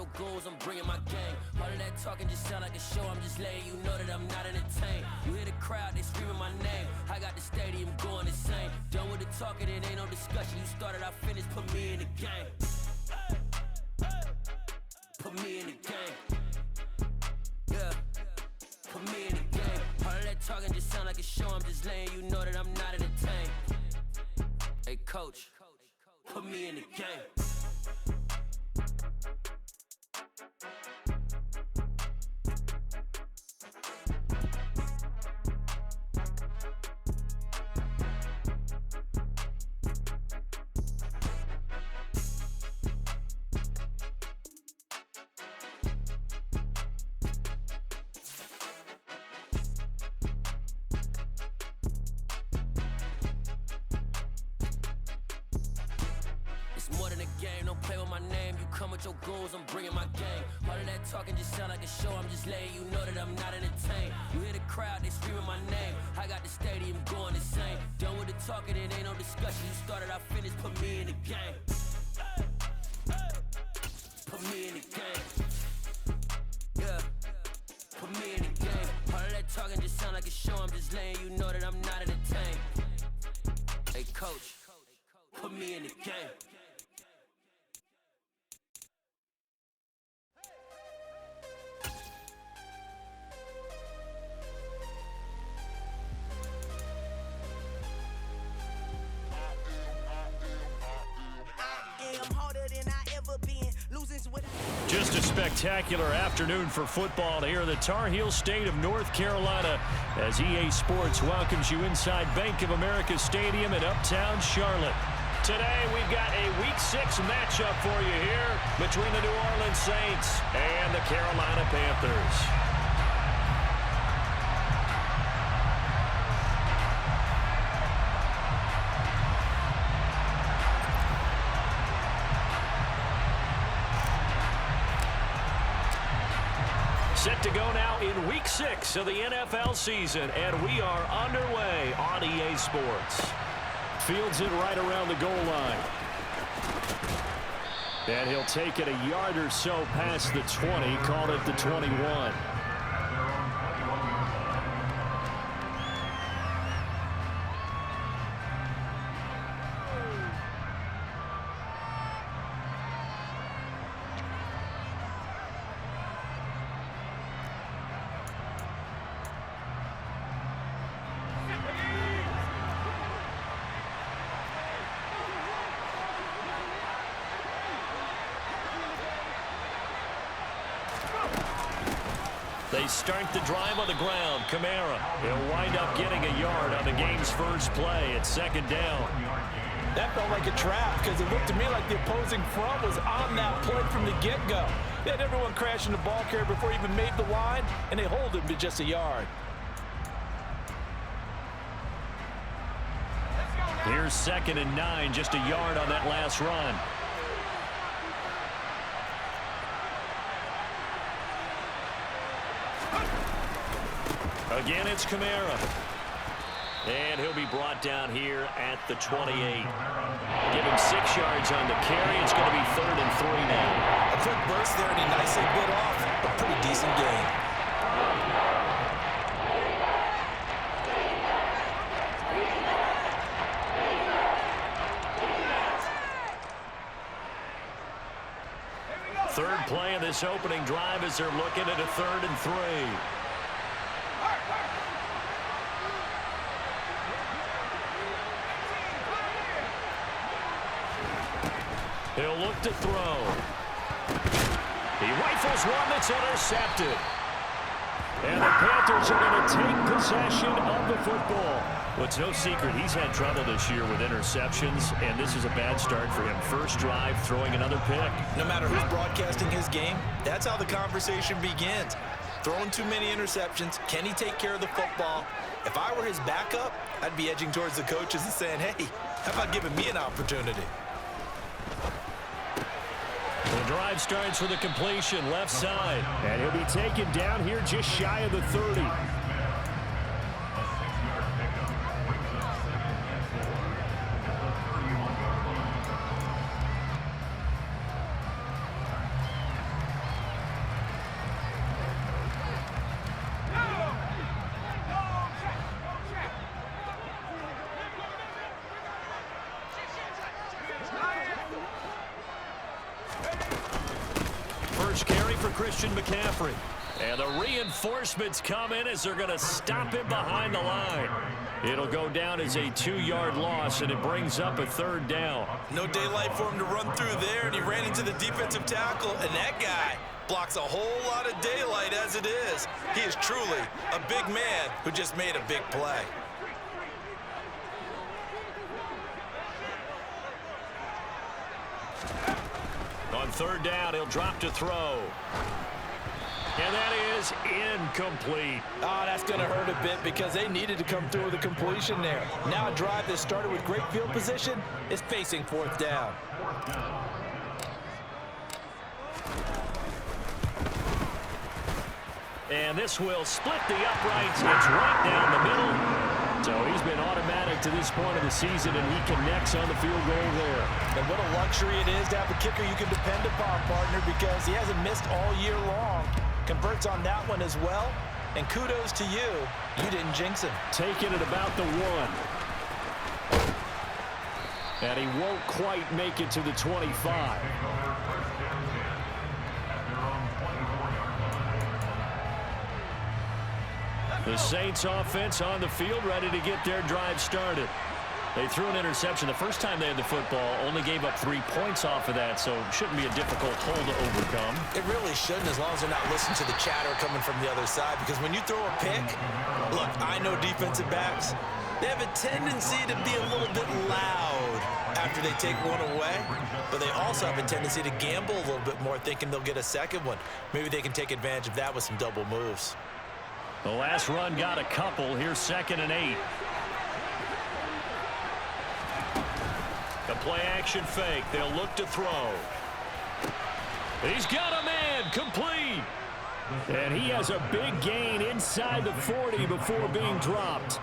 your goals, I'm bringing my gang. All of that talking just sound like a show, I'm just letting you know that I'm not entertained. You hear the crowd, they screaming my name. I got the stadium going insane. Done with the talking, it ain't no discussion. You started, I finished, put me in the game. Put me in the game. Yeah, put me in the game. All of that talking just sound like a show, I'm just letting you know that I'm not entertained. Hey coach, put me in the game. More than a game, don't play with my name. You come with your goons, I'm bringing my gang. All of that talking just sound like a show, I'm just letting you know that I'm not entertained. You hear the crowd, they screaming my name. I got the stadium going insane. Done with the talking, it ain't no discussion. You started, I finished, put me in the game. Put me in the game. Yeah, put me in the game. All of that talking just sound like a show, I'm just letting you know that I'm not entertained. Hey coach, put me in the game. Just a spectacular afternoon for football here in the Tar Heel state of North Carolina as EA Sports welcomes you inside Bank of America Stadium in uptown Charlotte. Today we've got a Week 6 matchup for you here between the New Orleans Saints and the Carolina Panthers. Set to go now in Week 6 of the NFL season, and we are underway on EA Sports. Fields it right around the goal line. And he'll take it a yard or so past the 20, call it the 21. They start the drive on the ground. Kamara, he'll wind up getting a yard on the game's first play at second down. That felt like a trap because it looked to me like the opposing front was on that play from the get-go. They had everyone crashing the ball carrier before he even made the line, and they hold him to just a yard. Here's 2nd and 9, just a yard on that last run. Again, it's Kamara. And he'll be brought down here at the 28. Give him 6 yards on the carry. It's going to be 3rd and 3 now. A quick burst there, and he nicely bit off a pretty decent gain. Third play of this opening drive as they're looking at a 3rd and 3. He'll look to throw. He rifles one that's intercepted. And the Panthers are going to take possession of the football. Well, it's no secret he's had trouble this year with interceptions, and this is a bad start for him. First drive, throwing another pick. No matter who's broadcasting his game, that's how the conversation begins. Throwing too many interceptions, can he take care of the football? If I were his backup, I'd be edging towards the coaches and saying, hey, how about giving me an opportunity? The drive starts with a completion left side. And he'll be taken down here just shy of the 30. first carry for Christian McCaffrey. And the reinforcements come in as they're going to stop him behind the line. It'll go down as a 2-yard loss, and it brings up a 3rd down. No daylight for him to run through there, and he ran into the defensive tackle, and that guy blocks a whole lot of daylight as it is. He is truly a big man who just made a big play. On 3rd down, he'll drop to throw. And that is incomplete. Oh, that's going to hurt a bit because they needed to come through with a completion there. Now a drive that started with great field position is facing 4th down. And this will split the uprights. It's right down the middle. So he's been automatic to this point of the season, and he connects on the field goal there. And what a luxury it is to have a kicker you can depend upon, partner, because he hasn't missed all year long. Converts on that one as well. And kudos to you. You didn't jinx him. Taking it about the 1. And he won't quite make it to the 25. The Saints offense on the field, ready to get their drive started. They threw an interception the first time they had the football, only gave up 3 points off of that, so it shouldn't be a difficult hole to overcome. It really shouldn't, as long as they're not listening to the chatter coming from the other side, because when you throw a pick, look, I know defensive backs, they have a tendency to be a little bit loud after they take one away, but they also have a tendency to gamble a little bit more, thinking they'll get a second one. Maybe they can take advantage of that with some double moves. The last run got a couple. Here's 2nd and 8. The play-action fake. They'll look to throw. He's got a man. Complete. And he has a big gain inside the 40 before being dropped.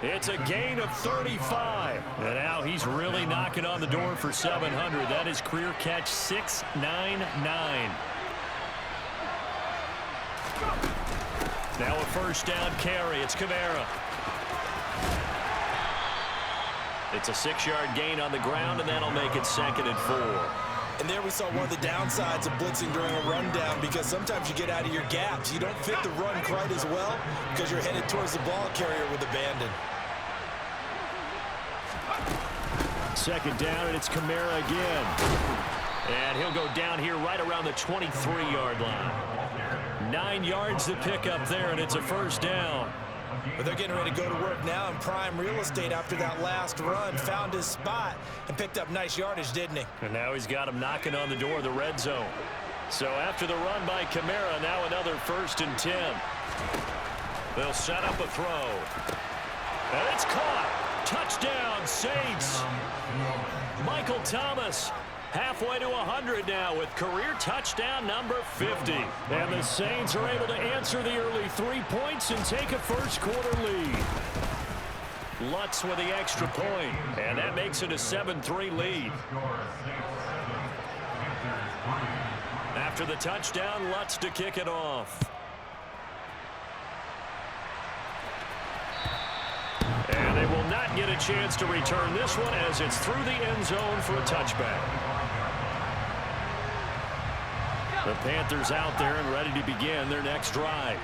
It's a gain of 35. And now he's really knocking on the door for 700. That is career catch 699. Now a 1st down carry. It's Kamara. It's a 6-yard gain on the ground, and that'll make it 2nd and 4. And there we saw one of the downsides of blitzing during a rundown, because sometimes you get out of your gaps. You don't fit the run quite as well because you're headed towards the ball carrier with abandon. 2nd down, and it's Kamara again. And he'll go down here right around the 23-yard line. 9 yards to pick up there, and it's a 1st down. But they're getting ready to go to work now in prime real estate after that last run. Found his spot and picked up nice yardage, didn't he? And now he's got him knocking on the door of the red zone. So after the run by Kamara, now another 1st and 10. They'll set up a throw. And it's caught. Touchdown, Saints. Michael Thomas. Halfway to 100 now with career touchdown number 50. And the Saints are able to answer the early 3 points and take a 1st quarter lead. Lutz with the extra point, and that makes it a 7-3 lead. After the touchdown, Lutz to kick it off. And they will not get a chance to return this one as it's through the end zone for a touchback. The Panthers out there and ready to begin their next drive.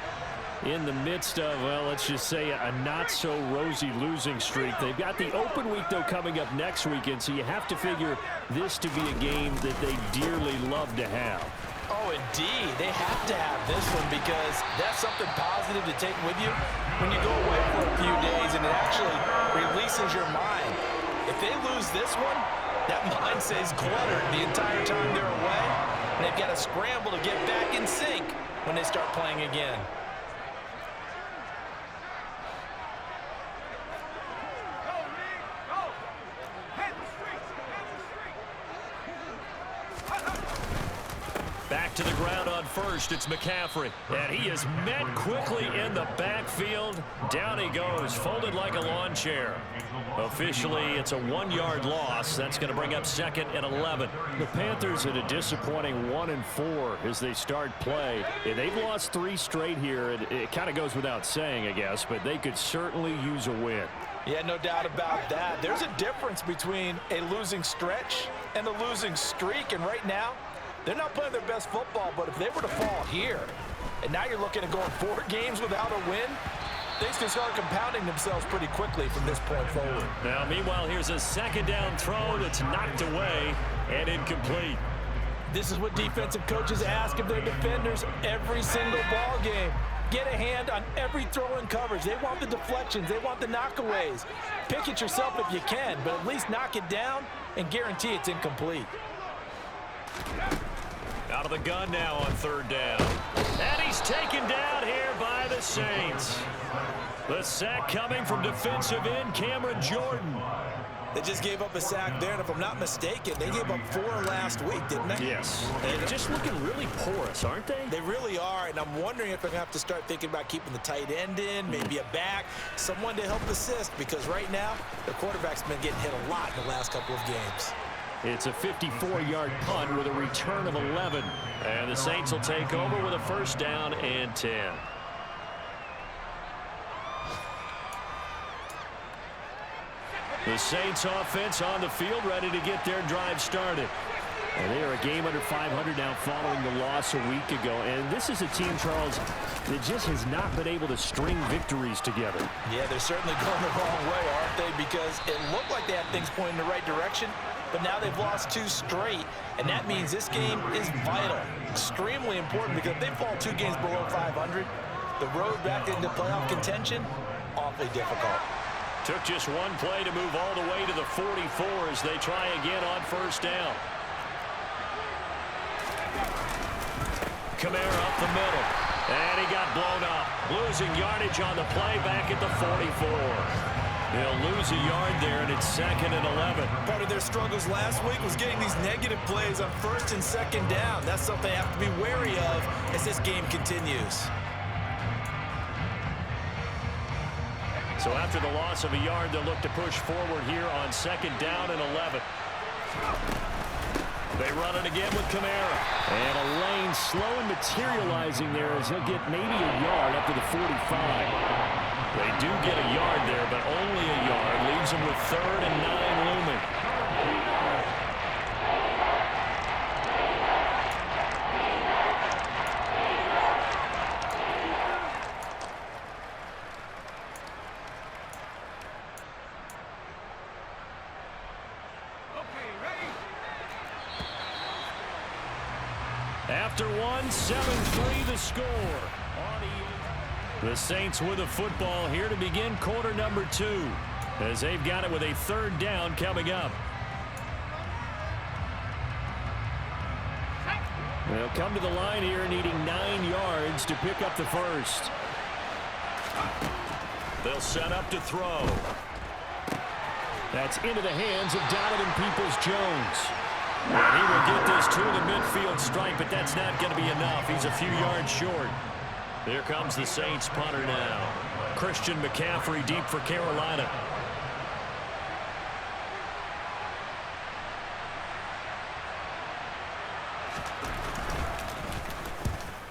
In the midst of, well, let's just say a not-so-rosy losing streak. They've got the open week, though, coming up next weekend, so you have to figure this to be a game that they dearly love to have. Oh, indeed. They have to have this one because that's something positive to take with you when you go away for a few days, and it actually releases your mind. If they lose this one, that mind stays cluttered the entire time they're away, and they've got to scramble to get back in sync when they start playing again. Back to the ground on 1st, it's McCaffrey. And he is met quickly in the backfield. Down he goes, folded like a lawn chair. Officially, it's a 1-yard loss. That's going to bring up 2nd and 11. The Panthers at a disappointing 1-4 as they start play. And they've lost 3 straight here. It kind of goes without saying, I guess, but they could certainly use a win. Yeah, no doubt about that. There's a difference between a losing stretch and a losing streak, and right now, They're not playing their best football, but if they were to fall here, and now you're looking at going 4 games without a win, things can start compounding themselves pretty quickly from this point forward. Now, meanwhile, here's a second down throw that's knocked away and incomplete. This is what defensive coaches ask of their defenders every single ball game. Get a hand on every throw in coverage. They want the deflections. They want the knockaways. Pick it yourself if you can, but at least knock it down and guarantee it's incomplete. Out of the gun now on third down. And he's taken down here by the Saints. The sack coming from defensive end Cameron Jordan. They just gave up a sack there, and if I'm not mistaken, they gave up 4 last week, didn't they? Yes. And just looking really porous, aren't they? They really are, and I'm wondering if they're going to have to start thinking about keeping the tight end in, maybe a back, someone to help assist, because right now, their quarterback's been getting hit a lot in the last couple of games. It's a 54-yard punt with a return of 11. And the Saints will take over with a first down and 10. The Saints offense on the field, ready to get their drive started. And they are a game under 500 now following the loss a week ago. And this is a team, Charles, that just has not been able to string victories together. Yeah, they're certainly going the wrong way, aren't they? Because it looked like they had things pointing in the right direction, but now they've lost 2 straight. And that means this game is vital, extremely important, because if they fall 2 games below 500, the road back into playoff contention, awfully difficult. Took just one play to move all the way to the 44 as they try again on first down. Kamara up the middle, and he got blown up. Losing yardage on the play back at the 44. They'll lose a yard there, and it's 2nd and 11. Part of their struggles last week was getting these negative plays on 1st and 2nd down. That's something they have to be wary of as this game continues. So after the loss of a yard, they'll look to push forward here on 2nd down and 11. They run it again with Kamara. And a lane slow and materializing there as he'll get maybe a yard up to the 45. They do get a yard there, but only a yard. Leaves them with 3rd and 9 looming. After one, 7-3 the score. The Saints with a football here to begin quarter number 2, as they've got it with a 3rd down coming up. They'll come to the line here needing 9 yards to pick up the first. They'll set up to throw. That's into the hands of Donovan Peoples-Jones. And he will get this to the midfield stripe, but that's not going to be enough. He's a few yards short. Here comes the Saints punter now. Christian McCaffrey deep for Carolina.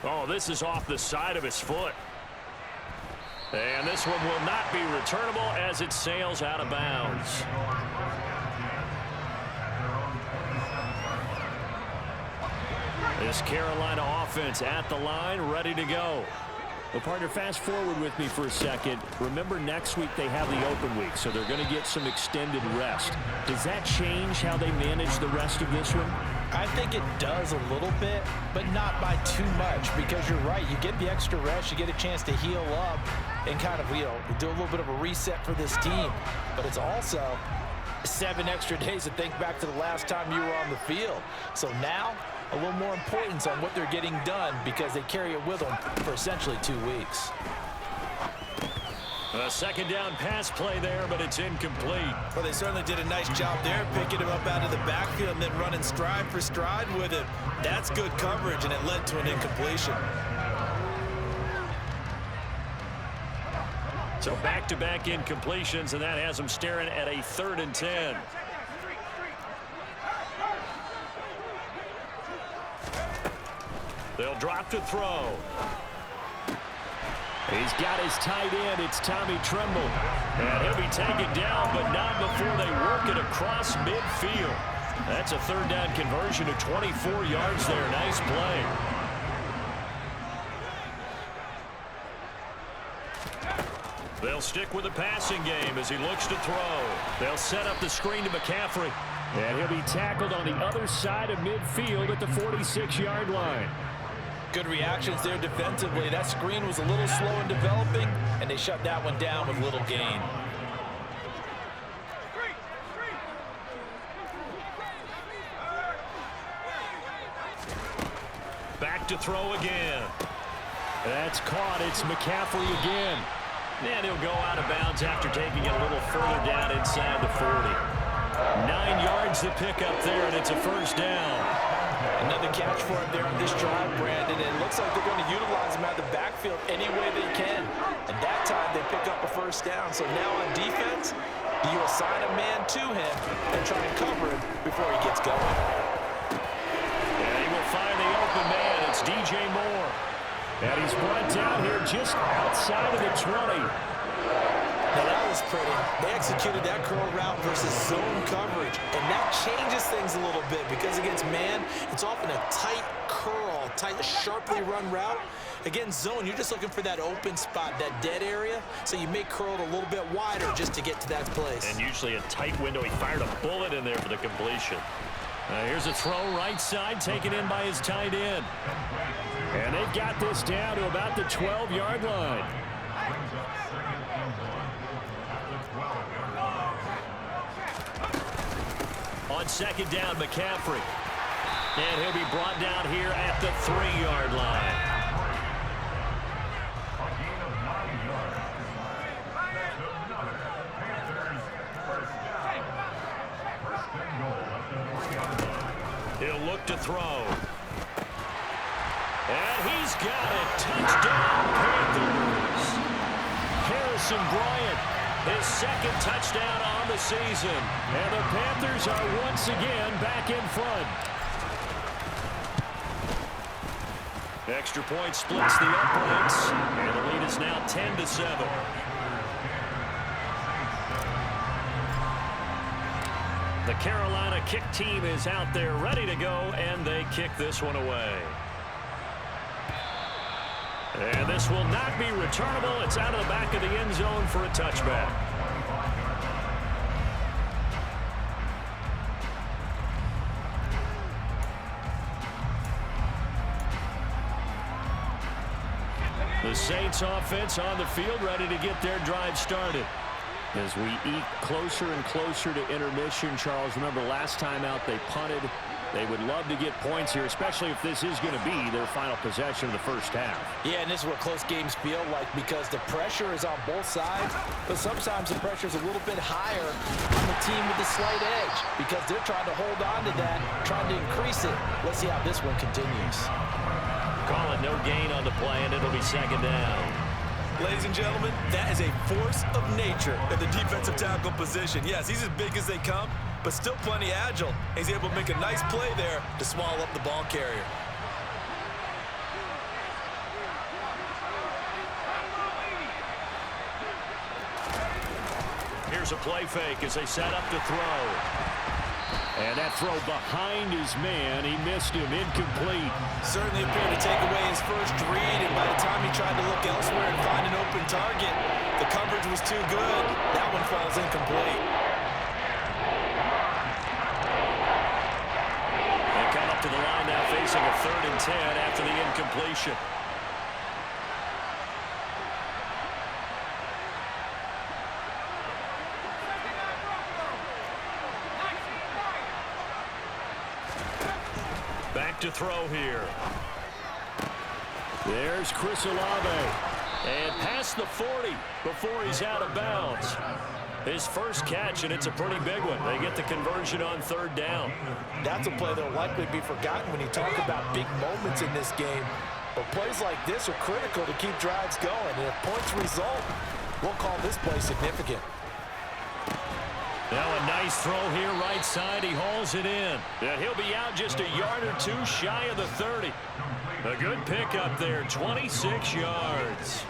Oh, this is off the side of his foot. And this one will not be returnable as it sails out of bounds. This Carolina offense at the line, ready to go. Well, partner, fast forward with me for a second. Remember, next week they have the open week, so they're going to get some extended rest. Does that change how they manage the rest of this one? I think it does a little bit, but not by too much, because you're right. You get the extra rest, you get a chance to heal up and kind of, do a little bit of a reset for this team. But it's also 7 extra days to think back to the last time you were on the field. So now, a little more importance on what they're getting done, because they carry it with them for essentially 2 weeks. A 2nd down pass play there, but it's incomplete. Well, they certainly did a nice job there, picking him up out of the backfield and then running stride for stride with it. That's good coverage, and it led to an incompletion. So back-to-back incompletions, and that has them staring at a 3rd and 10. They'll drop to throw. He's got his tight end. It's Tommy Tremble. And he'll be taken down, but not before they work it across midfield. That's a third down conversion of 24 yards there. Nice play. They'll stick with the passing game as he looks to throw. They'll set up the screen to McCaffrey. And he'll be tackled on the other side of midfield at the 46-yard line. Good reactions there defensively. That screen was a little slow in developing, and they shut that one down with little gain. Back to throw again. That's caught. It's McCaffrey again. And he'll go out of bounds after taking it a little further down inside the 40. 9 yards to pick up there, and it's a first down. Another catch for him there on this drive, Brandon. And it looks like they're going to utilize him out of the backfield any way they can. And that time they pick up a first down. So now on defense, do you assign a man to him and try and cover him before he gets going? And he will find the open man. It's DJ Moore. And he's brought down here just outside of the 20. Now that was pretty. They executed that curl route versus zone coverage, and that changes things a little bit because against man, it's often a tight curl, tight, sharply run route. Against zone, you're just looking for that open spot, that dead area, so you may curl it a little bit wider just to get to that place. And usually a tight window. He fired a bullet in there for the completion. Here's a throw right side, taken in by his tight end. And they've got this down to about the 12-yard line. On second down, McCaffrey. And he'll be brought down here at the 3-yard line. He'll look to throw. And he's got it. Touchdown, Panthers. Harrison Bryant, his second touchdown on the season. And the Panthers are once again back in front. Extra point splits the uprights. And the lead is now 10-7. The Carolina kick team is out there ready to go, and they kick this one away. And this will not be returnable. It's out of the back of the end zone for a touchback. The Saints offense on the field ready to get their drive started. As we eke closer and closer to intermission, Charles, remember last time out they punted. They would love to get points here, especially if this is going to be their final possession of the first half. Yeah, and this is what close games feel like because the pressure is on both sides, but sometimes the pressure is a little bit higher on the team with the slight edge because they're trying to hold on to that, trying to increase it. Let's see how this one continues. Call it no gain on the play, and it'll be second down. Ladies and gentlemen, that is a force of nature in the defensive tackle position. Yes, he's as big as they come, but still plenty agile. He's able to make a nice play there to swallow up the ball carrier. Here's a play fake as they set up to throw. And that throw behind his man, he missed him, incomplete. Certainly appeared to take away his first read, and by the time he tried to look elsewhere and find an open target, the coverage was too good. That one falls incomplete. They come up to the line now facing a 3rd and 10 after the incompletion. Back to throw here. There's Chris Olave. And past the 40 before he's out of bounds. His first catch, and it's a pretty big one. They get the conversion on 3rd down. That's a play that will likely be forgotten when you talk about big moments in this game. But plays like this are critical to keep drives going. And if points result, we'll call this play significant. Now a nice throw here right side. He hauls it in. And he'll be out just a yard or two shy of the 30. A good pickup there, 26 yards.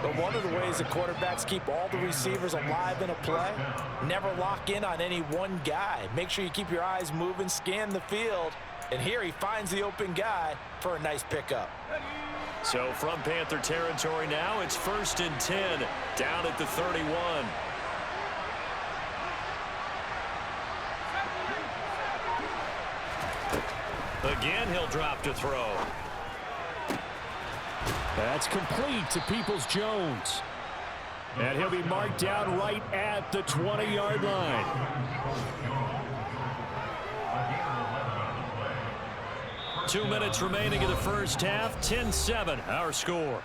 But one of the ways the quarterbacks keep all the receivers alive in a play, never lock in on any one guy. Make sure you keep your eyes moving, scan the field, and here he finds the open guy for a nice pickup. So from Panther territory now, it's 1st and 10, down at the 31. Again, he'll drop to throw. That's complete to Peoples-Jones. And he'll be marked down right at the 20-yard line. Two minutes remaining in the first half. 10-7, our score.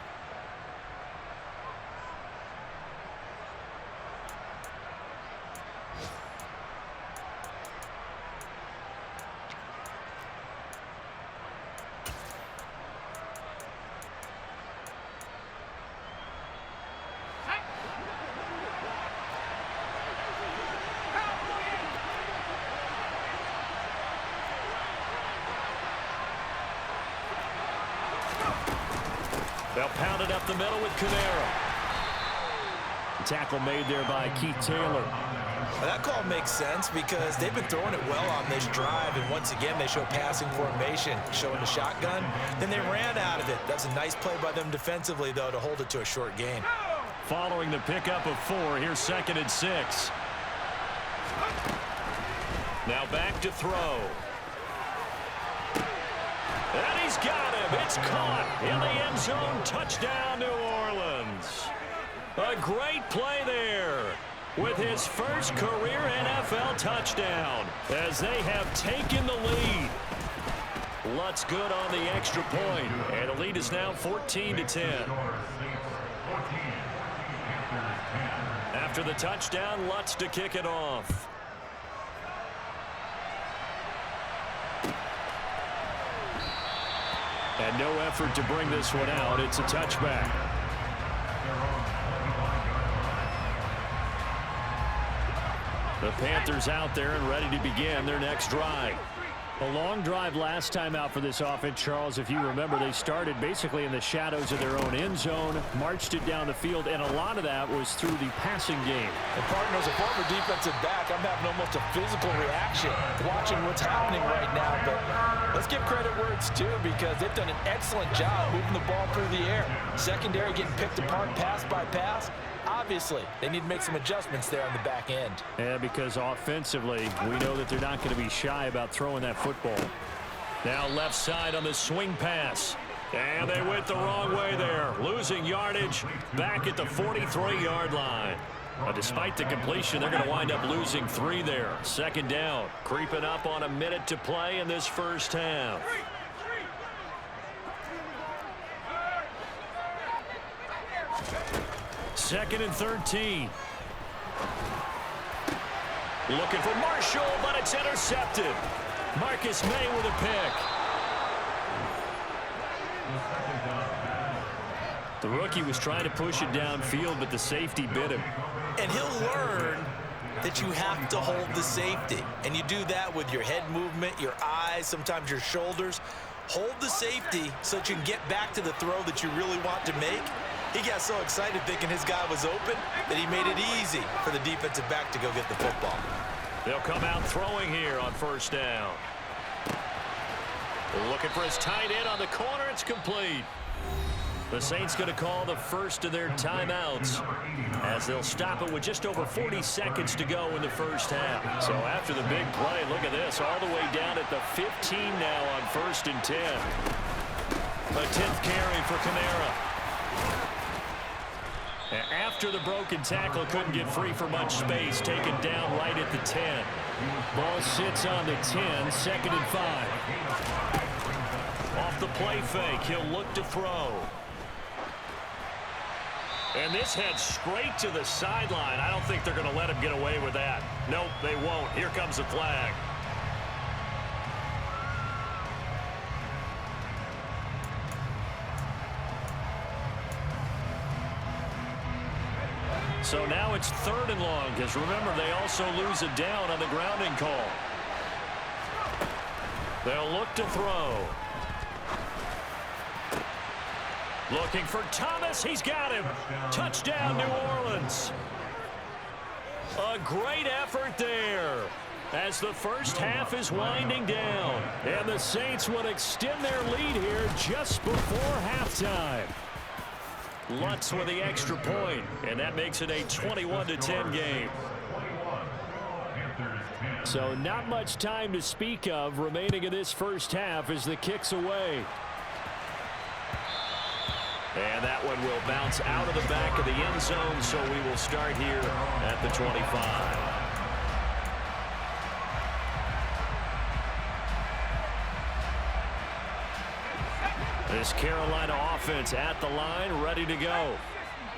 They'll pound it up the middle with Kamara. Tackle made there by Keith Taylor. Well, that call makes sense because they've been throwing it well on this drive, and once again they show passing formation, showing the shotgun. Then they ran out of it. That's a nice play by them defensively, though, to hold it to a short gain. Following the pickup of 4, here's 2nd and 6. Now back to throw. And he's got him. It's caught in the end zone. Touchdown, New Orleans. A great play there with his first career NFL touchdown as they have taken the lead. Lutz good on the extra point, and the lead is now 14-10. After the touchdown, Lutz to kick it off. And no effort to bring this one out. It's a touchback. The Panthers out there and ready to begin their next drive. A long drive last time out for this offense, Charles. If you remember, they started basically in the shadows of their own end zone, marched it down the field, and a lot of that was through the passing game. And partner, as a former defensive back, I'm having almost a physical reaction watching what's happening right now. But let's give credit where it's due because they've done an excellent job moving the ball through the air. Secondary getting picked apart pass by pass. Obviously, they need to make some adjustments there on the back end. Yeah, because offensively, we know that they're not going to be shy about throwing that football. Now left side on the swing pass. And they went the wrong way there. Losing yardage back at the 43-yard line. But despite the completion, they're going to wind up losing 3 there. 2nd down. Creeping up on a minute to play in this first half. Second and 13. Looking for Marshall, but it's intercepted. Marcus May with a pick. The rookie was trying to push it downfield, but the safety bit him. And he'll learn that you have to hold the safety. And you do that with your head movement, your eyes, sometimes your shoulders. Hold the safety so that you can get back to the throw that you really want to make. He got so excited thinking his guy was open that he made it easy for the defensive back to go get the football. They'll come out throwing here on 1st down. Looking for his tight end on the corner. It's complete. The Saints going to call the first of their timeouts as they'll stop it with just over 40 seconds to go in the first half. So after the big play, look at this, all the way down at the 15 now on 1st and 10. A 10th carry for Kamara. After the broken tackle, couldn't get free for much space, taken down right at the 10. Ball sits on the 10, 2nd and 5. Off the play fake, he'll look to throw. And this heads straight to the sideline. I don't think they're going to let him get away with that. Nope, they won't. Here comes the flag. So now it's 3rd and long, because remember, they also lose a down on the grounding call. They'll look to throw. Looking for Thomas. He's got him. Touchdown, New Orleans. A great effort there as the first half is winding down. And the Saints would extend their lead here just before halftime. Lutz with the extra point, and that makes it a 21-10 game. So not much time to speak of remaining in this first half as the kick's away. And that one will bounce out of the back of the end zone, so we will start here at the 25. This Carolina offense at the line, ready to go.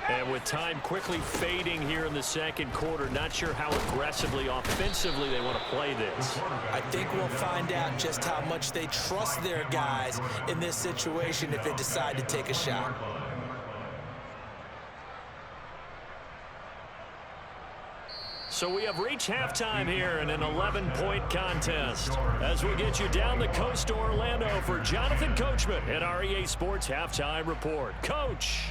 And with time quickly fading here in the second quarter, not sure how aggressively, offensively they want to play this. I think we'll find out just how much they trust their guys in this situation if they decide to take a shot. So we have reached halftime here in an 11-point contest. As we get you down the coast to Orlando for Jonathan Coachman at our EA Sports Halftime Report. Coach.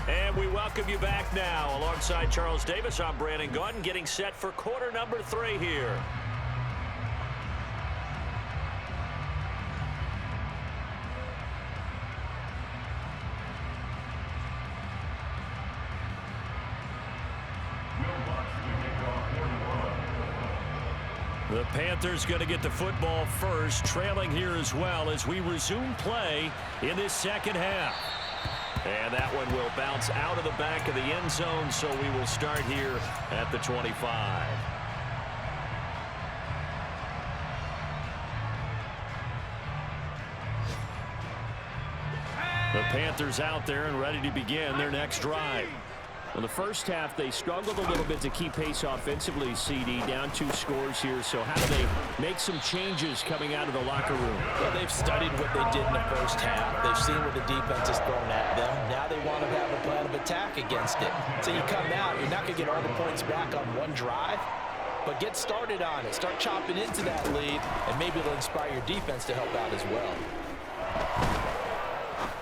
And we welcome you back now. Alongside Charles Davis, I'm Brandon Gaudin, getting set for quarter number 3 here. The Panthers going to get the football first, trailing here as well as we resume play in this second half. And that one will bounce out of the back of the end zone, so we will start here at the 25. The Panthers out there and ready to begin their next drive. Well, the first half, they struggled a little bit to keep pace offensively, CD, down 2 scores here. So how do they make some changes coming out of the locker room? Well, they've studied what they did in the first half. They've seen what the defense has thrown at them. Now they want to have a plan of attack against it. So you come out, you're not going to get all the points back on one drive, but get started on it. Start chopping into that lead, and maybe it'll inspire your defense to help out as well.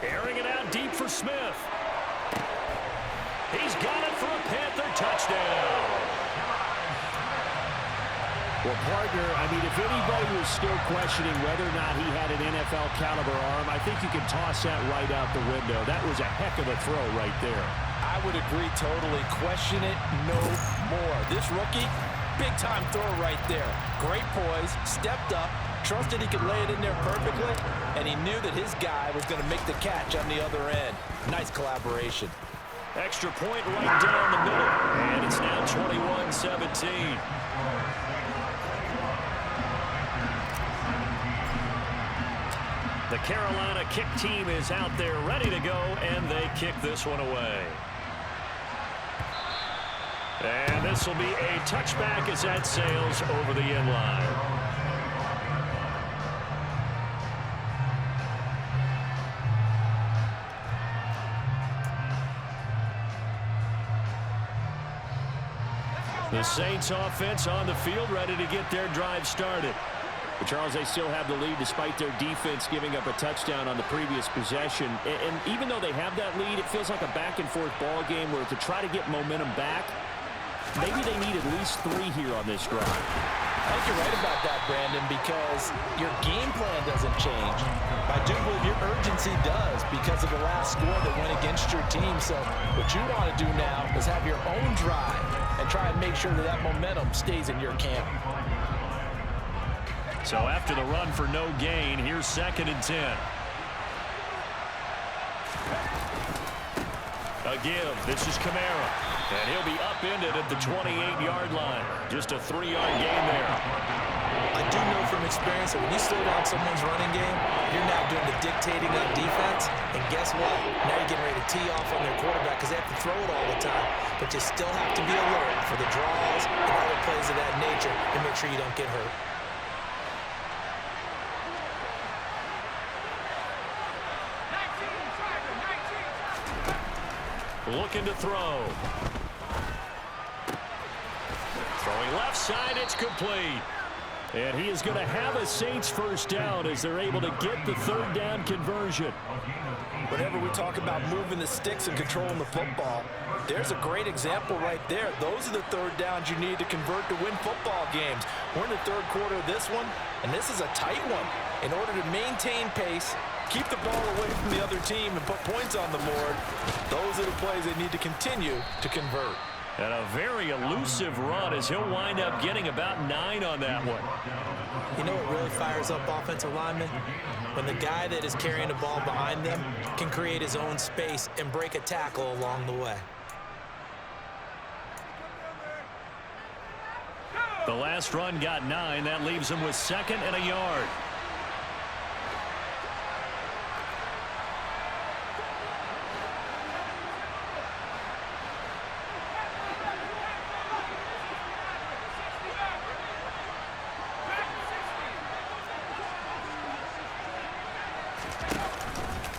Airing it out deep for Smith. He's got it for a Panther touchdown. Well, partner, I mean, if anybody was still questioning whether or not he had an NFL caliber arm, I think you can toss that right out the window. That was a heck of a throw right there. I would agree totally. Question it no more. This rookie, big-time throw right there. Great poise, stepped up, trusted he could lay it in there perfectly, and he knew that his guy was going to make the catch on the other end. Nice collaboration. Extra point right down the middle, and it's now 21-17. The Carolina kick team is out there ready to go, and they kick this one away. And this will be a touchback as that sails over the end line. The Saints offense on the field ready to get their drive started. But Charles, they still have the lead despite their defense giving up a touchdown on the previous possession. And even though they have that lead, it feels like a back-and-forth ball game where to try to get momentum back, maybe they need at least 3 here on this drive. I think you're right about that, Brandon, because your game plan doesn't change. I do believe your urgency does because of the last score that went against your team. So what you want to do now is have your own drive and try and make sure that that momentum stays in your camp. So after the run for no gain, here's 2nd and 10. A give. This is Kamara. And he'll be upended at the 28-yard line. Just a 3-yard gain there. I do know from experience that when you slow down someone's running game, you're now doing the dictating on defense. And guess what? Now you're getting ready to tee off on their quarterback because they have to throw it all the time. But you still have to be alert for the draws and other plays of that nature to make sure you don't get hurt. Looking to throw. Throwing left side, it's complete. And he is going to have a Saints first down as they're able to get the third down conversion. Whenever we talk about moving the sticks and controlling the football, there's a great example right there. Those are the third downs you need to convert to win football games. We're in the third quarter of this one, and this is a tight one. In order to maintain pace, keep the ball away from the other team, and put points on the board, those are the plays they need to continue to convert. And a very elusive run as he'll wind up getting about 9 on that one. You know what really fires up offensive linemen? When the guy that is carrying the ball behind them can create his own space and break a tackle along the way. The last run got 9. That leaves him with 2nd and a yard.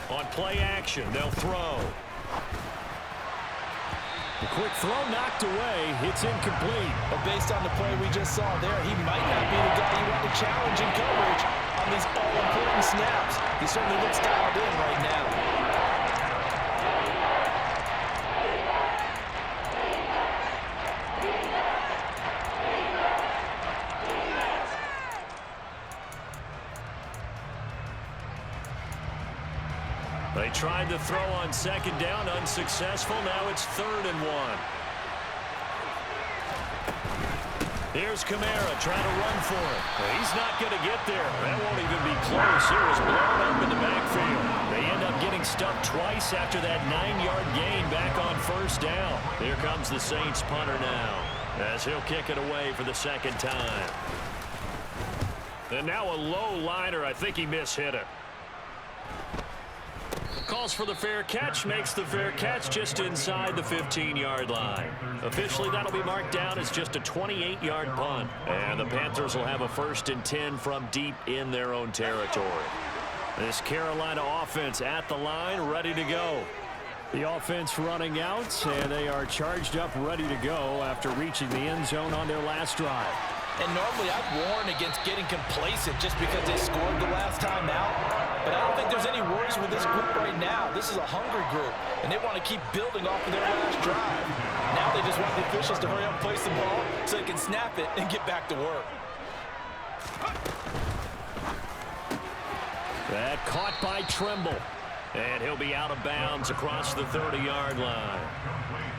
On play action, they'll throw. The quick throw knocked away. It's incomplete. But based on the play we just saw there, he might not be the guy you want to challenge in coverage on these all-important snaps. He certainly looks dialed in right now. They tried to throw on 2nd down, unsuccessful. Now it's 3rd and 1. Here's Kamara trying to run for it. He's not going to get there. That won't even be close. He was blown up in the backfield. They end up getting stuffed twice after that 9-yard gain back on 1st down. Here comes the Saints punter now as he'll kick it away for the 2nd time. And now a low liner. I think he mishit it. Calls for the fair catch, makes the fair catch just inside the 15-yard line. Officially, that'll be marked down as just a 28-yard punt. And the Panthers will have a 1st and 10 from deep in their own territory. This Carolina offense at the line, ready to go. The offense running out, and they are charged up, ready to go after reaching the end zone on their last drive. And normally I'd warn against getting complacent just because they scored the last time out. But I don't think there's any worries with this group right now. This is a hungry group, and they want to keep building off of their last drive. Now they just want the officials to hurry up and place the ball so they can snap it and get back to work. That caught by Trimble. And he'll be out of bounds across the 30-yard line.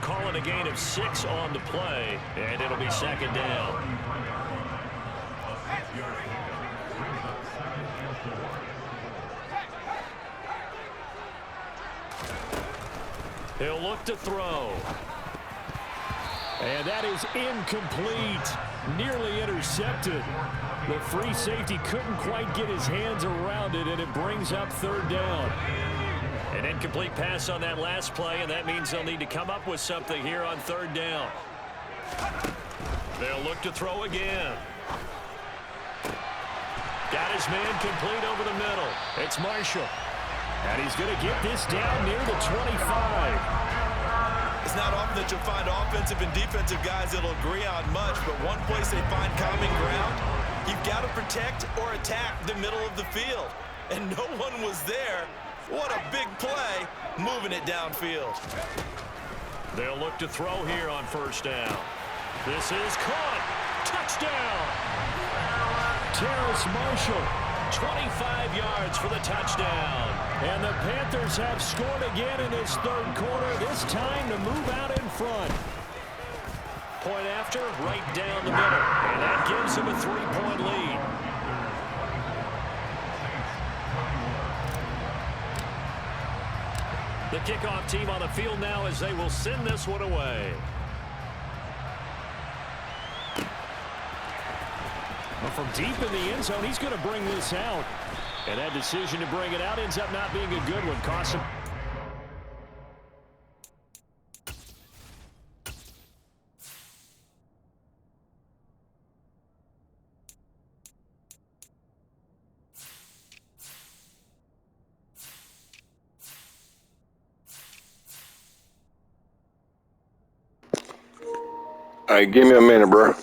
Calling a gain of 6 on the play, and it'll be 2nd down. He'll look to throw. And that is incomplete. Nearly intercepted. The free safety couldn't quite get his hands around it, and it brings up 3rd down. An incomplete pass on that last play, and that means they'll need to come up with something here on 3rd down. They'll look to throw again. Got his man complete over the middle. It's Marshall. And he's going to get this down near the 25. It's not often that you'll find offensive and defensive guys that'll agree on much, but one place they find common ground, you've got to protect or attack the middle of the field. And no one was there. What a big play, moving it downfield. They'll look to throw here on 1st down. This is caught. Touchdown. Terrace Marshall, 25 yards for the touchdown. And the Panthers have scored again in this 3rd quarter, this time to move out in front. Point after, right down the middle. And that gives them a 3-point lead. The kickoff team on the field now as they will send this one away. Well, from deep in the end zone, he's going to bring this out. And that decision to bring it out ends up not being a good one. Costs him. All right, give me a minute, bro.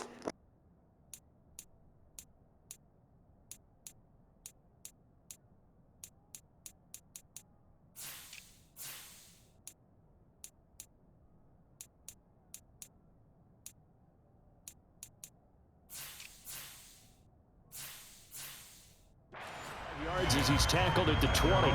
as he's tackled at the 20.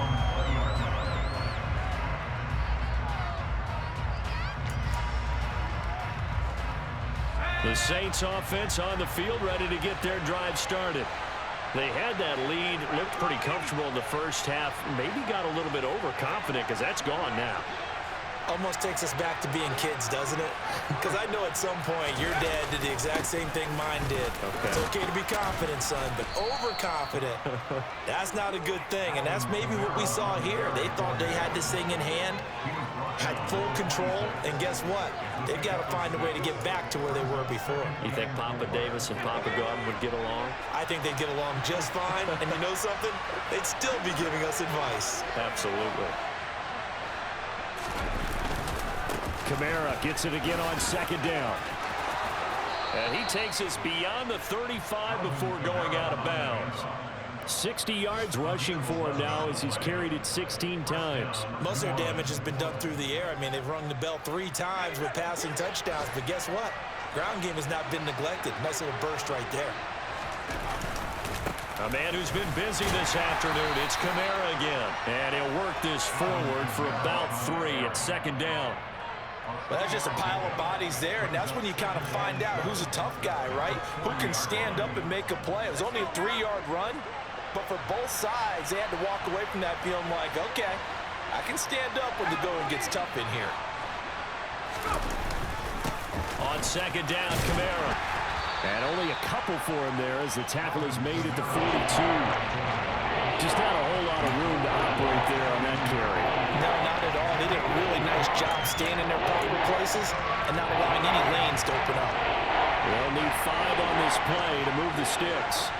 The Saints offense on the field, ready to get their drive started. They had that lead, looked pretty comfortable in the first half, maybe got a little bit overconfident because that's gone now. Almost takes us back to being kids, doesn't it? Because I know at some point your dad did the exact same thing mine did. Okay. It's okay to be confident, son, but overconfident, that's not a good thing. And that's maybe what we saw here. They thought they had this thing in hand, had full control, and guess what? They've got to find a way to get back to where they were before. You think Papa Davis and Papa Gordon would get along? I think they'd get along just fine. And you know something? They'd still be giving us advice. Absolutely. Kamara gets it again on second down. And he takes us beyond the 35 before going out of bounds. 60 yards rushing for him now as he's carried it 16 times. Most of their damage has been done through the air. I mean, they've rung the bell 3 times with passing touchdowns. But guess what? Ground game has not been neglected. Nice little burst right there. A man who's been busy this afternoon. It's Kamara again. And he'll work this forward for about 3 at second down. Well, that's just a pile of bodies there, and that's when you kind of find out who's a tough guy, right? Who can stand up and make a play. It was only a 3-yard run, but for both sides, they had to walk away from that feeling like, okay, I can stand up when the going gets tough in here. On second down, Kamara. And only a couple for him there as the tackle is made at the 42. Just not a whole lot of room to operate there on that carry. No, not at all. They did a really nice job staying in their proper places and not allowing any lanes to open up. They'll need 5 on this play to move the sticks.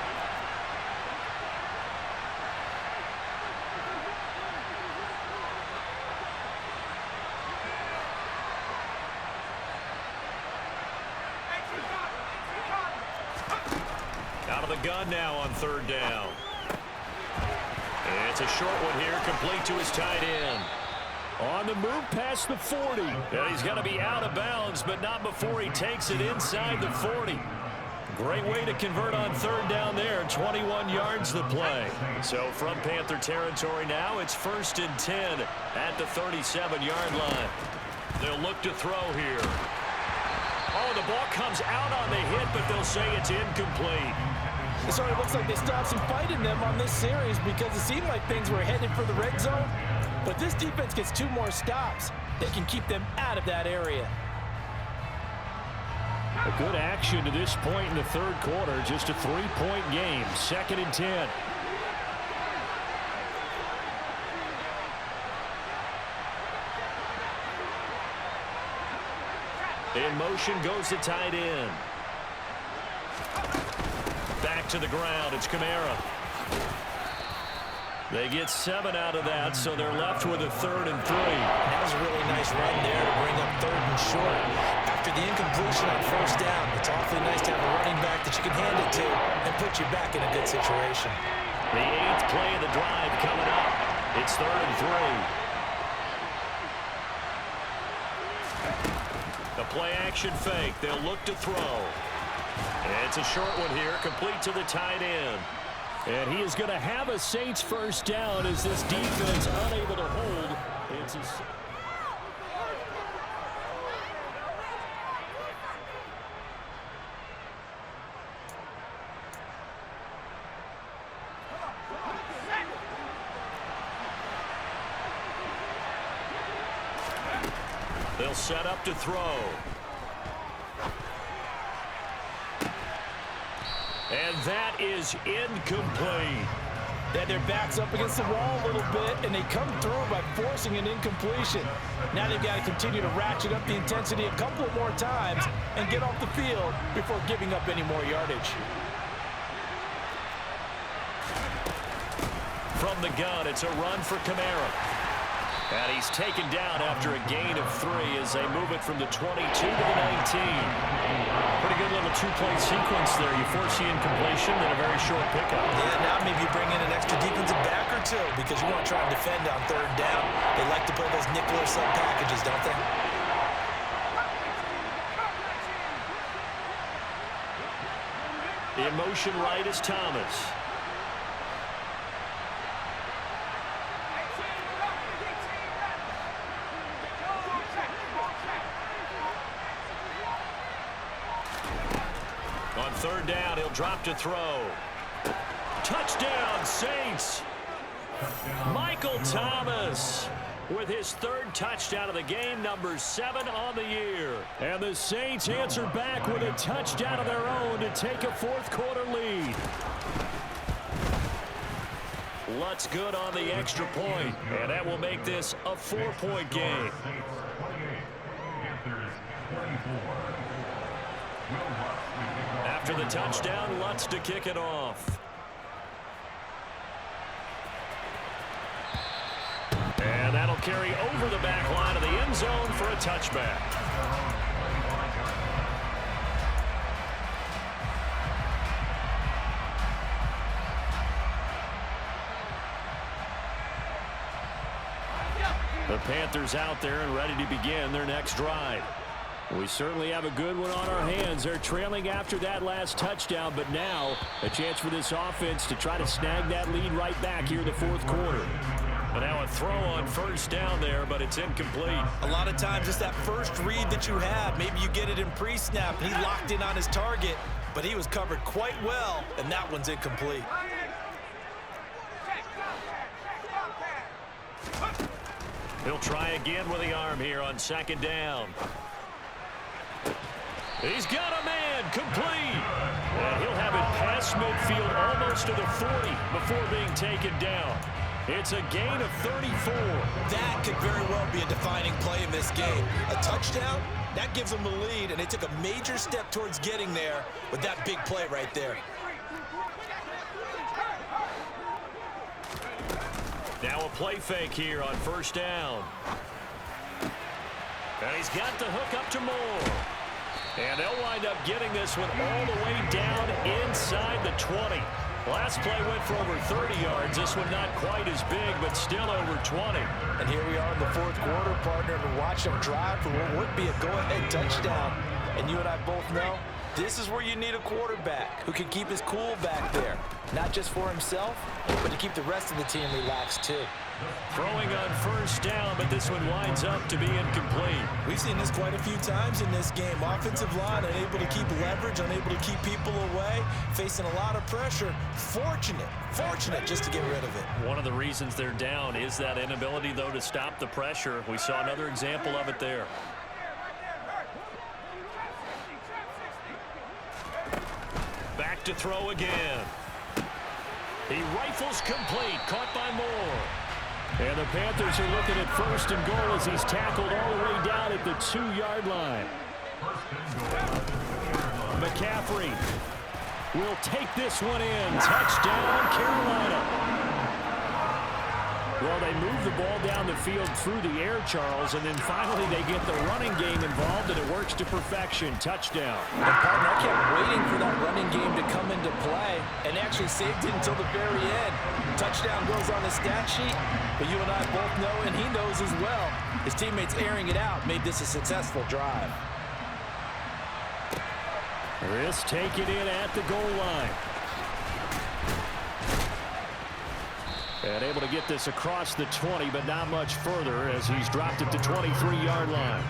Out of the gun now on third down. It's a short one here, complete to his tight end. On the move past the 40. And he's going to be out of bounds, but not before he takes it inside the 40. Great way to convert on third down there. 21 yards the play. So from Panther territory now, it's 1st and 10 at the 37-yard line. They'll look to throw here. Oh, the ball comes out on the hit, but they'll say it's incomplete. It sort of looks like they still have some fight in them on this series because it seemed like things were headed for the red zone. But this defense gets 2 more stops. They can keep them out of that area. A good action to this point in the third quarter. Just a 3-point game. 2nd and 10. In motion goes the tight end. Back to the ground. It's Kamara. They get 7 out of that, so they're left with a 3rd and 3. That was a really nice run there to bring up 3rd and short. After the incompletion on 1st down, it's awfully nice to have a running back that you can hand it to and put you back in a good situation. The 8th play of the drive coming up. It's 3rd and 3. The play action fake. They'll look to throw. It's a short one here, complete to the tight end. And he is going to have a Saints first down as this defense unable to hold. It's a... They'll set up to throw. And that is incomplete. They had their backs up against the wall a little bit, and they come through by forcing an incompletion. Now they've got to continue to ratchet up the intensity a couple of more times and get off the field before giving up any more yardage. From the gun, it's a run for Kamara. And he's taken down after a gain of 3 as they move it from the 22 to the 19. Pretty good little 2-play sequence there. You force the incompletion, then a very short pickup. Yeah, now maybe you bring in an extra defensive back or 2 because you want to try and defend on 3rd down. They like to play those nickel or sub packages, don't they? The motion right is Thomas. third down, he'll drop to throw. Touchdown, Saints. Michael Thomas with his third touchdown of the game, number 7 on the year. And the Saints answer back with a touchdown of their own to take a fourth-quarter lead. Lutz good on the extra point, and that will make this a 4-point game. After the touchdown, Lutz to kick it off. And that'll carry over the back line of the end zone for a touchback. The Panthers out there and ready to begin their next drive. We certainly have a good one on our hands. They're trailing after that last touchdown, but now a chance for this offense to try to snag that lead right back here in the fourth quarter. And now a throw on first down there, but it's incomplete. A lot of times it's that first read that you have. Maybe you get it in pre-snap, and he locked in on his target, but he was covered quite well, and that one's incomplete. He'll try again with the arm here on second down. He's got a man, complete. And he'll have it past midfield almost to the 40 before being taken down. It's a gain of 34. That could very well be a defining play in this game. A touchdown, that gives them the lead, and they took a major step towards getting there with that big play right there. Now a play fake here on first down. And he's got the hook up to Moore. And they'll wind up getting this one all the way down inside the 20. Last play went for over 30 yards. This one not quite as big, but still over 20. And here we are in the fourth quarter, partner, and watch them drive for what would be a go-ahead touchdown. And you and I both know this is where you need a quarterback who can keep his cool back there. Not just for himself, but to keep the rest of the team relaxed too. Throwing on first down, but this one winds up to be incomplete. We've seen this quite a few times in this game. Offensive line unable to keep leverage, unable to keep people away, facing a lot of pressure. Fortunate just to get rid of it. One of the reasons they're down is that inability, though, to stop the pressure. We saw another example of it there. Back to throw again. He rifles complete, caught by Moore. And the Panthers are looking at first and goal as he's tackled all the way down at the 2-yard line. McCaffrey will take this one in. Touchdown, Carolina. Well, they move the ball down the field through the air, Charles, and then finally they get the running game involved, and it works to perfection. Touchdown. And partner, I kept waiting for that running game to come into play and actually saved it until the very end. Touchdown goes on the stat sheet, but you and I both know, and he knows as well, his teammates airing it out made this a successful drive. Risk take it in at the goal line. And able to get this across the 20, but not much further as he's dropped it to 23-yard line.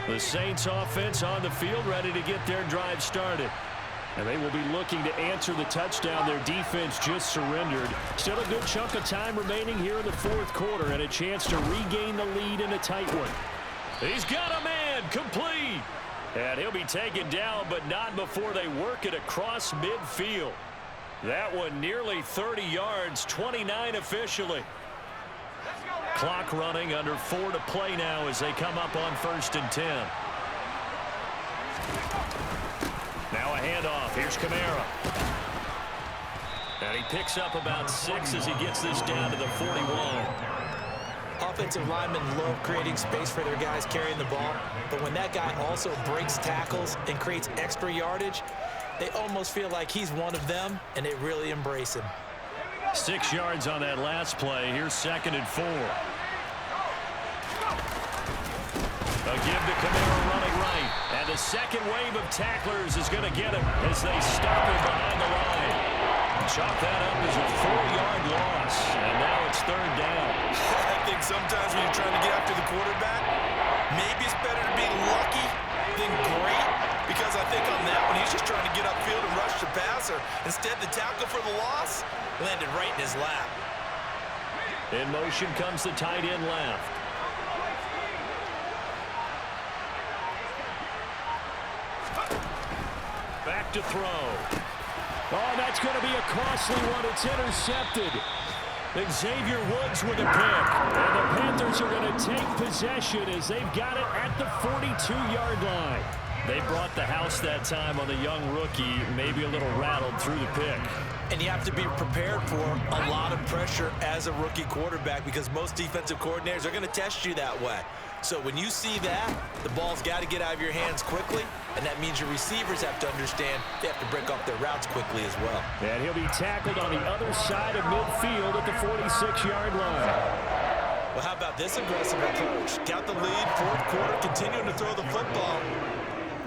The Saints offense on the field ready to get their drive started. And they will be looking to answer the touchdown their defense just surrendered. Still a good chunk of time remaining here in the fourth quarter and a chance to regain the lead in a tight one. He's got a man, complete. And he'll be taken down, but not before they work it across midfield. That one nearly 30 yards, 29 officially. Clock running, under 4 to play now as they come up on 1st and 10. Now a handoff. Here's Kamara. And he picks up about 6 as he gets this down to the 41. Offensive linemen love creating space for their guys carrying the ball, but when that guy also breaks tackles and creates extra yardage, they almost feel like he's one of them, and they really embrace him. 6 yards on that last play. Here's 2nd and 4. A give to Kamara running right, and the second wave of tacklers is going to get him as they stop him behind the line. Chalk that up as a 4-yard loss, and now it's 3rd down. I think sometimes when you're trying to get after the quarterback, Maybe it's better to be lucky than great, because I think on that one, he's just trying to get upfield and rush the passer. Instead, the tackle for the loss landed right in his lap. In motion comes the tight end left. Back to throw. Oh, that's going to be a costly one. It's intercepted. Xavier Woods with a pick. And the Panthers are going to take possession as they've got it at the 42-yard line. They brought the house that time on the young rookie, maybe a little rattled through the pick. And you have to be prepared for a lot of pressure as a rookie quarterback, because most defensive coordinators are going to test you that way. So when you see that, the ball's got to get out of your hands quickly, and that means your receivers have to understand they have to break off their routes quickly as well. And he'll be tackled on the other side of midfield at the 46-yard line. Well, how about this aggressive approach? Got the lead, fourth quarter, continuing to throw the football.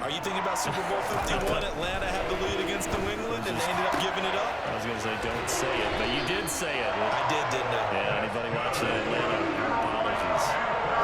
Are you thinking about Super Bowl 51? Atlanta had the lead against New England, and they ended up giving it up? I was going to say, don't say it, but you did say it. I did, didn't I? Yeah, anybody watching Atlanta, apologies.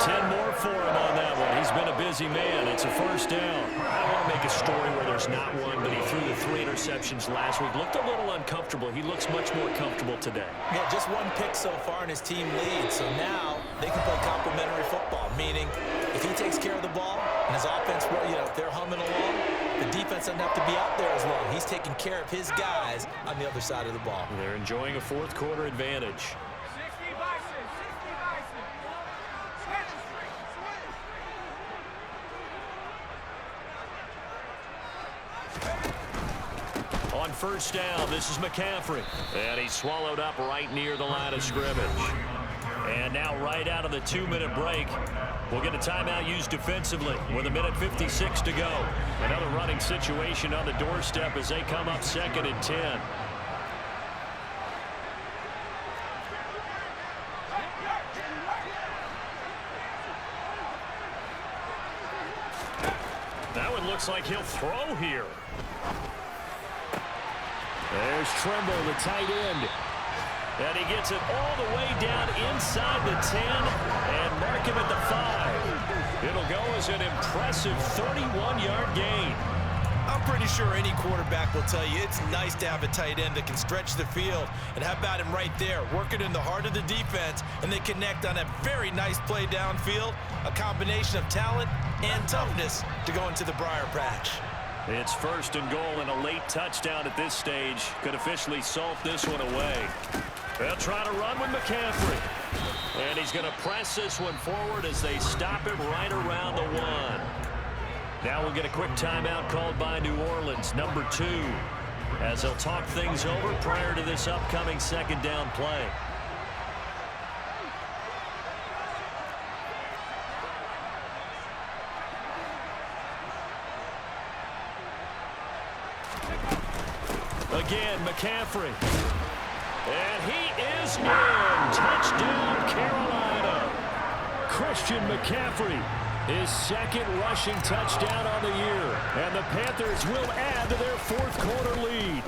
10 more for him on that one. He's been a busy man. It's a first down. I don't want to make a story where there's not one, but he threw the 3 interceptions last week. Looked a little uncomfortable. He looks much more comfortable today. Yeah, just one pick so far, and his team leads. So now they can play complementary football, meaning if he takes care of the ball and his offense, if they're humming along, the defense doesn't have to be out there as long. He's taking care of his guys on the other side of the ball. They're enjoying a fourth quarter advantage. On first down, this is McCaffrey. And he's swallowed up right near the line of scrimmage. And now right out of the 2-minute break, we'll get a timeout used defensively with 1:56 to go. Another running situation on the doorstep as they come up 2nd and 10. That one looks like he'll throw here. There's Trimble, the tight end. And he gets it all the way down inside the 10 and mark him at the 5. It'll go as an impressive 31-yard gain. I'm pretty sure any quarterback will tell you it's nice to have a tight end that can stretch the field. And how about him right there, working in the heart of the defense, and they connect on a very nice play downfield, a combination of talent and toughness to go into the briar patch. It's 1st and goal, and a late touchdown at this stage could officially salt this one away. They'll try to run with McCaffrey. And he's going to press this one forward as they stop it right around the 1. Now we'll get a quick timeout called by New Orleans, number 2, as they'll talk things over prior to this upcoming 2nd down play. Again, McCaffrey. And he is in. Touchdown, Carolina. Christian McCaffrey, his 2nd rushing touchdown on the year. And the Panthers will add to their 4th quarter lead.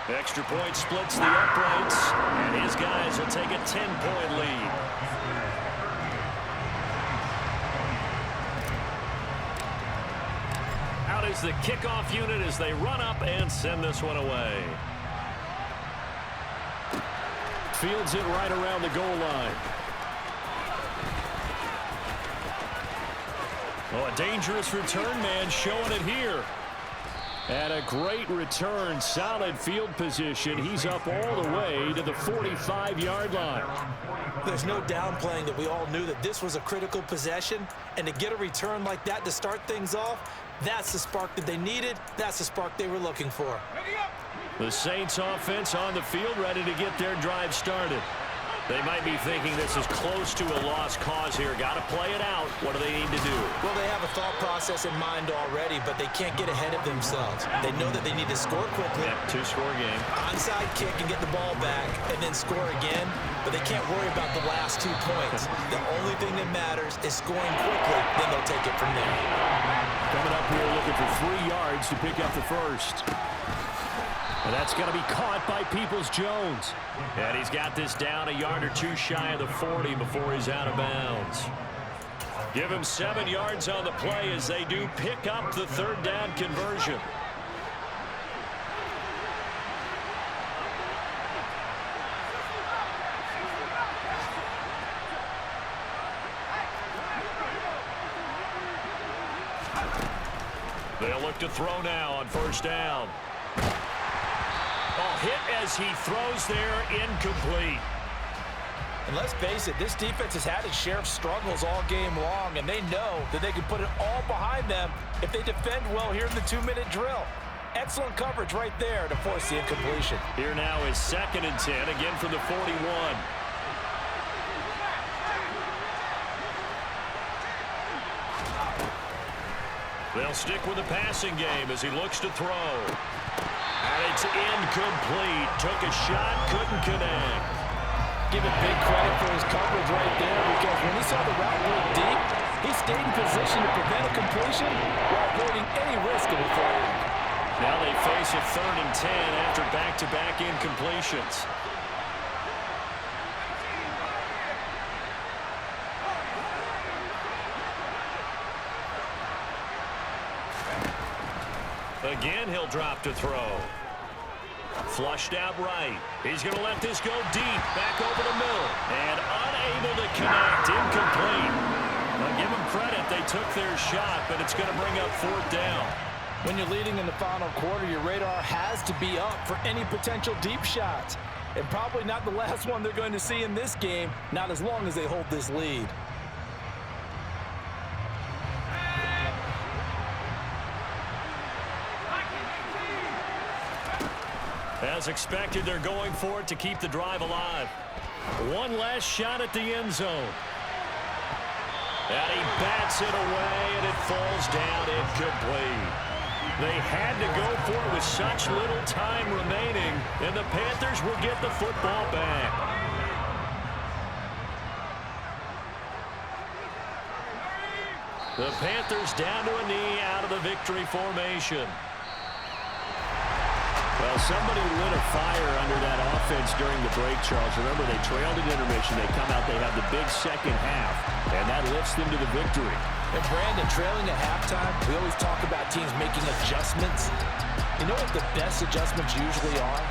Extra point splits the uprights, and his guys will take a 10-point lead. Out is the kickoff unit as they run up and send this one away. Fields it right around the goal line. Oh, a dangerous return man showing it here. And a great return, solid field position. He's up all the way to the 45-yard line. There's no downplaying that we all knew that this was a critical possession, and to get a return like that to start things off, that's the spark that they needed. That's the spark they were looking for. The Saints offense on the field, ready to get their drive started. They might be thinking this is close to a lost cause here. Got to play it out. What do they need to do? Well, they have a thought process in mind already, but they can't get ahead of themselves. They know that they need to score quickly. Yep, 2-score game. Onside kick and get the ball back and then score again, but they can't worry about the last 2 points. The only thing that matters is scoring quickly, then they'll take it from there. Coming up here looking for 3 yards to pick up the first. And that's going to be caught by Peoples-Jones. And he's got this down a yard or 2 shy of the 40 before he's out of bounds. Give him 7 yards on the play as they do pick up the third down conversion. They'll look to throw now on first down. Hit as he throws there, incomplete. And let's face it, this defense has had its share of struggles all game long, and they know that they can put it all behind them if they defend well here in the 2-minute drill. Excellent coverage right there to force the incompletion. Here now is 2nd and 10, again from the 41. They'll stick with the passing game as he looks to throw. And it's incomplete. Took a shot, couldn't connect. Give him big credit for his coverage right there, because when he saw the route go deep, he stayed in position to prevent a completion while avoiding any risk of a flag. Now they face a 3rd and 10 after back-to-back incompletions. Again, he'll drop to throw. Flushed out right. He's going to let this go deep. Back over the middle. And unable to connect. Incomplete. Now give them credit. They took their shot, but it's going to bring up 4th down. When you're leading in the final quarter, your radar has to be up for any potential deep shots. And probably not the last one they're going to see in this game, not as long as they hold this lead. As expected, they're going for it to keep the drive alive. One last shot at the end zone. And he bats it away, and it falls down incomplete. They had to go for it with such little time remaining, and the Panthers will get the football back. The Panthers down to a knee out of the victory formation. Well, somebody lit a fire under that offense during the break, Charles. Remember, they trailed at intermission. They come out, they have the big second half, and that lifts them to the victory. And Brandon, trailing at halftime, we always talk about teams making adjustments. You know what the best adjustments usually are?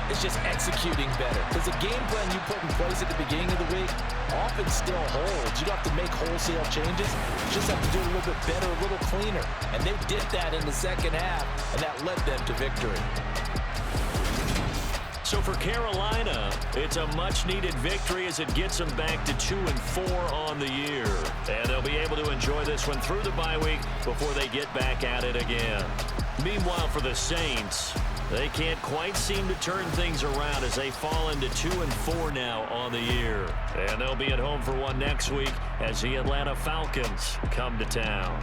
It's just executing better. Because the game plan you put in place at the beginning of the week often still holds. You don't have to make wholesale changes. You just have to do it a little bit better, a little cleaner. And they did that in the second half, and that led them to victory. So for Carolina, it's a much-needed victory as it gets them back to 2-4 on the year. And they'll be able to enjoy this one through the bye week before they get back at it again. Meanwhile, for the Saints, they can't quite seem to turn things around as they fall into 2-4 now on the year. And they'll be at home for one next week as the Atlanta Falcons come to town.